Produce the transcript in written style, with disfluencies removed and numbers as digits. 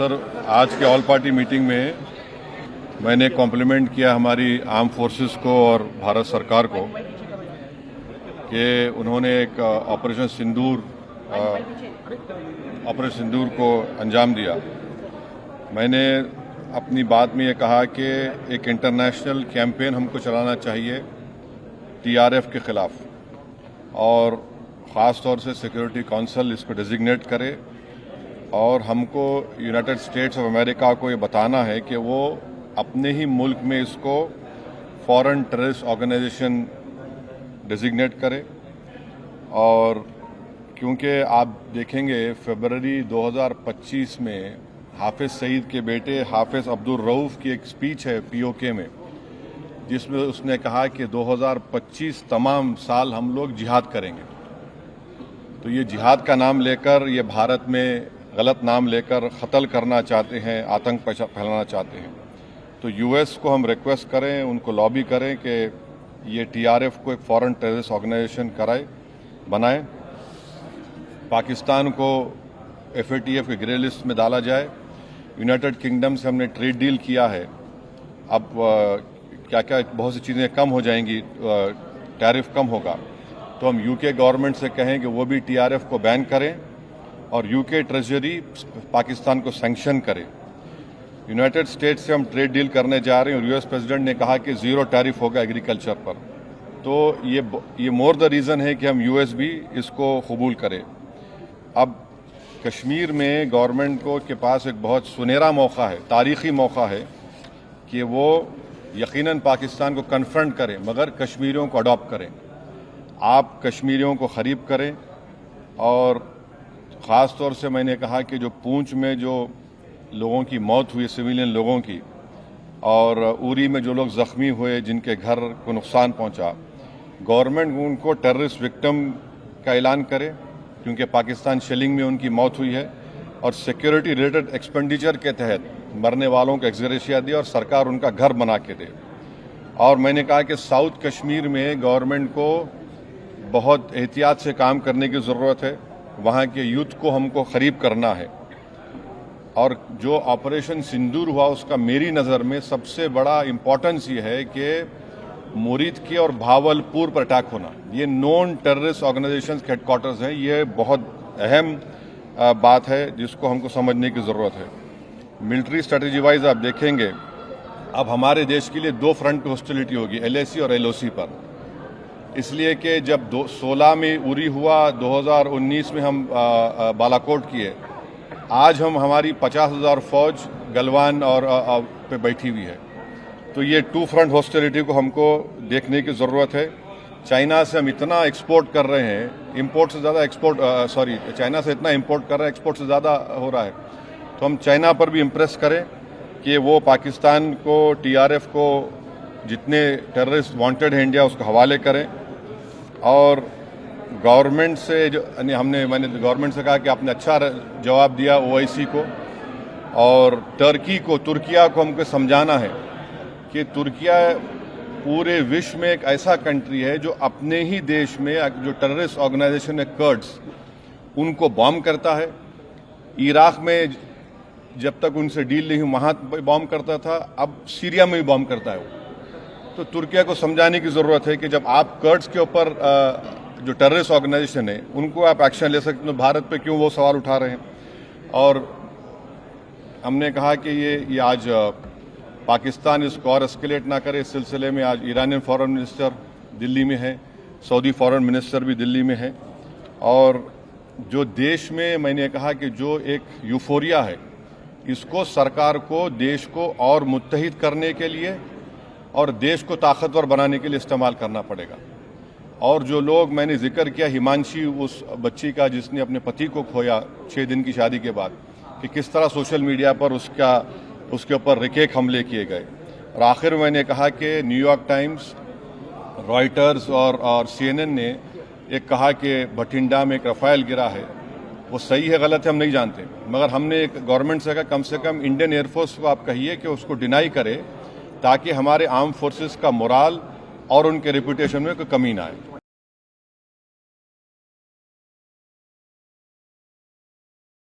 Sir, आज के all party meeting में मैंने कॉम्प्लीमेंट किया हमारी आर्म फोर्सेस को और भारत सरकार को कि उन्होंने एक ऑपरेशन सिंदूर को अंजाम दिया। मैंने अपनी बात में ये कहा कि एक इंटरनेशनल कैंपेन हमको चलाना चाहिए टीआरएफ के खिलाफ, और ख़ास तौर से सिक्योरिटी काउंसिल इसको डेजिग्नेट करे और हमको यूनाइटेड स्टेट्स ऑफ अमेरिका को ये बताना है कि वो अपने ही मुल्क में इसको फॉरेन टेररिस्ट ऑर्गेनाइजेशन डेजिग्नेट करे। और क्योंकि आप देखेंगे फरवरी 2025 में हाफिज सईद के बेटे हाफिज अब्दुल रऊफ की एक स्पीच है पीओके में, जिसमें उसने कहा कि 2025 तमाम साल हम लोग जिहाद करेंगे। तो ये जिहाद का नाम लेकर, ये भारत में गलत नाम लेकर कत्ल करना चाहते हैं, आतंक फैलाना चाहते हैं। तो यूएस को हम रिक्वेस्ट करें, उनको लॉबी करें कि ये टीआरएफ को एक फॉरेन टेररिस्ट ऑर्गेनाइजेशन बनाए, पाकिस्तान को एफएटीएफ के ग्रे लिस्ट में डाला जाए। यूनाइटेड किंगडम से हमने ट्रेड डील किया है, अब क्या क्या बहुत सी चीज़ें कम हो जाएंगी, टैरिफ कम होगा। तो हम यूके गवर्नमेंट से कहें कि वो भी टीआरएफ को बैन करें और यूके ट्रेजरी पाकिस्तान को सैंक्शन करे। यूनाइटेड स्टेट्स से हम ट्रेड डील करने जा रहे हैं और यूएस प्रेसिडेंट ने कहा कि ज़ीरो टैरिफ होगा एग्रीकल्चर पर। तो ये मोर द रीज़न है कि हम यूएस भी इसको कबूल करें। अब कश्मीर में गवर्नमेंट के पास एक बहुत सुनहरा मौका है, तारीखी मौका है कि वो यकीनन पाकिस्तान को कन्फ्रंट करें, मगर कश्मीरियों को अडॉप्ट करें। आप कश्मीरियों को करीब करें। और ख़ास तौर से मैंने कहा कि जो पूंछ में जो लोगों की मौत हुई, सिविलियन लोगों की, और उरी में जो लोग ज़ख्मी हुए, जिनके घर को नुकसान पहुंचा, गवर्नमेंट उनको टेररिस्ट विक्टिम का ऐलान करे, क्योंकि पाकिस्तान शेलिंग में उनकी मौत हुई है, और सिक्योरिटी रिलेटेड एक्सपेंडिचर के तहत मरने वालों को एक्सग्रेशिया दे और सरकार उनका घर बना के दे। और मैंने कहा कि साउथ कश्मीर में गवर्नमेंट को बहुत एहतियात से काम करने की ज़रूरत है, वहाँ के यूथ को हमको करीब करना है। और जो ऑपरेशन सिंदूर हुआ, उसका मेरी नज़र में सबसे बड़ा इम्पोर्टेंस ये है कि मुरीद की और भावलपुर पर अटैक होना, ये नॉन टेररिस्ट ऑर्गेनाइजेशन के हेडक्वार्टर्स हैं। ये बहुत अहम बात है जिसको हमको समझने की ज़रूरत है। मिलिट्री स्ट्रेटजी वाइज आप देखेंगे, अब हमारे देश के लिए दो फ्रंट पे हॉस्टिलिटी होगी, एलएसी और एलओसी पर। इसलिए कि जब 16 में उरी हुआ, 2019 में हम बालाकोट किए, आज हमारी 50,000 फौज गलवान और पे बैठी हुई है। तो ये टू फ्रंट हॉस्टिलिटी को हमको देखने की ज़रूरत है। चाइना से हम इतना एक्सपोर्ट कर रहे हैं, इंपोर्ट से ज़्यादा चाइना से इतना इंपोर्ट कर रहे हैं, एक्सपोर्ट से ज़्यादा हो रहा है। तो हम चाइना पर भी इम्प्रेस करें कि वो पाकिस्तान को, टीआरएफ को, जितने टेररिस्ट वांटेड हैं इंडिया, उसको हवाले करें। और गवर्नमेंट से मैंने गवर्नमेंट से कहा कि आपने अच्छा जवाब दिया ओआईसी को, और तुर्किया को हमको समझाना है कि तुर्किया पूरे विश्व में एक ऐसा कंट्री है जो अपने ही देश में जो टेररिस्ट ऑर्गेनाइजेशन है कर्ड्स, उनको बॉम्ब करता है। इराक में जब तक उनसे डील नहीं हुई वहाँ बॉम्ब करता था, अब सीरिया में भी बॉम्ब करता है वो। तो तुर्किया को समझाने की ज़रूरत है कि जब आप कर्ड्स के ऊपर जो टेररिस्ट ऑर्गेनाइजेशन है उनको आप एक्शन ले सकते हो, भारत पे क्यों वो सवाल उठा रहे हैं। और हमने कहा कि ये आज पाकिस्तान इसको और एस्केलेट ना करे। इस सिलसिले में आज ईरानियन फॉरेन मिनिस्टर दिल्ली में है, सऊदी फॉरेन मिनिस्टर भी दिल्ली में है। और जो देश में मैंने कहा कि जो एक यूफोरिया है, इसको सरकार को देश को और मुत्तहिद करने के लिए और देश को ताकतवर बनाने के लिए इस्तेमाल करना पड़ेगा। और जो लोग मैंने जिक्र किया, हिमांशी, उस बच्ची का जिसने अपने पति को खोया 6 दिन की शादी के बाद, कि किस तरह सोशल मीडिया पर उसके ऊपर रिकेक हमले किए गए। और आखिर में मैंने कहा कि न्यूयॉर्क टाइम्स, रॉयटर्स और CNN ने एक कहा कि भटिंडा में एक रफाल गिरा है। वो सही है गलत है हम नहीं जानते, मगर हमने एक गवर्नमेंट से कहा कम से कम इंडियन एयरफोर्स को आप कहिए कि उसको डिनाई करे, ताकि हमारे आर्म फोर्सेस का मोराल और उनके रेपुटेशन में कोई कमी ना आए।